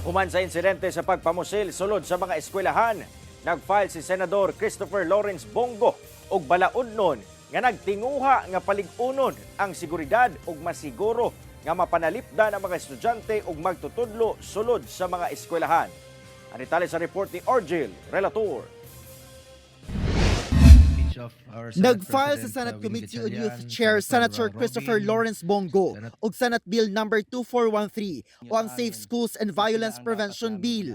Human sa insidente sa pagpamusil sulod sa mga eskwelahan, nagfile si Senador Christopher Lawrence Bongo og balaod nga nagtinguha nga palig-unon ang seguridad ug masiguro nga mapanalipdan ang mga estudyante ug magtutudlo sulod sa mga eskwelahan. Ang detalye sa report ni Orgil Relator. Nag-file sa Senate Committee on Youth Chair Senator Christopher Lawrence Bongo og Senate Bill No. 2413 o ang Safe Schools and Violence Prevention Bill.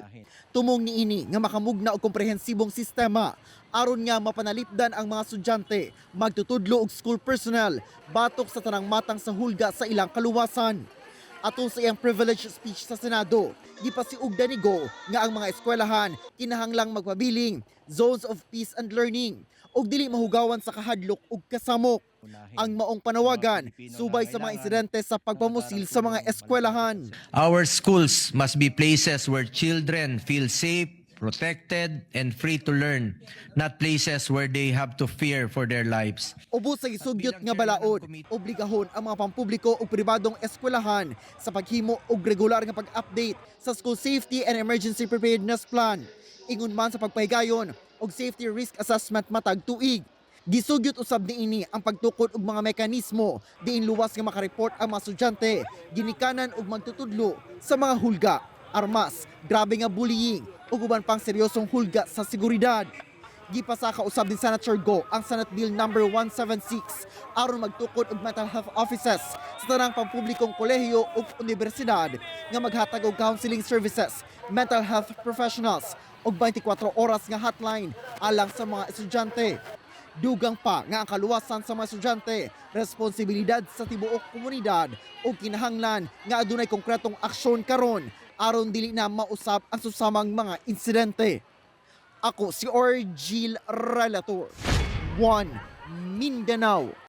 Tumong niini nga makamugna og komprehensibong sistema aron nga mapanalipdan ang mga estudyante, magtutudlo og school personnel batok sa tanang matang sa hulga sa ilang kaluwasan. Ato sa iyang privilege speech sa Senado, gipasiugda ni Go nga ang mga eskwelahan kinahanglang magpabiling zones of peace and learning ug dili mahugawan sa kahadlok ug kasamok. Ang maong panawagan subay sa mga insidente sa pagpamusil sa mga eskwelahan. Our schools must be places where children feel safe, protected, and free to learn, not places where they have to fear for their lives. Ubos sa gisugyot nga balaod, obligahon ang mga pampubliko ug pribadong eskwelahan sa paghimo og regular nga pag-update sa School Safety and Emergency Preparedness Plan. Ingon man sa pagpahigayon og safety risk assessment matag tuig. Gisugyot usab niini ang pagtukod og mga mekanismo diin luwas nga makareport ang mga estudyante ginikanan og magtutudlo sa mga hulga, armas, grabe nga bullying ug uban pang seryosong hulga sa seguridad. Gipasaka usab ni Senator Go ang Senate Bill No. 176 aron magtukod og mental health offices sa tanang pampublikong kolehiyo ug universidad nga maghatag og counseling services, mental health professionals ug 24 oras nga hotline alang sa mga estudyante. Dugang pa nga ang kaluwasan sa mga estudyante, responsibilidad sa tibuok komunidad ug kinahanglan nga adunay konkretong aksyon karon aron dili na mausab ang susamang mga insidente. Ako si Orgil Relator, 1 Mindanao.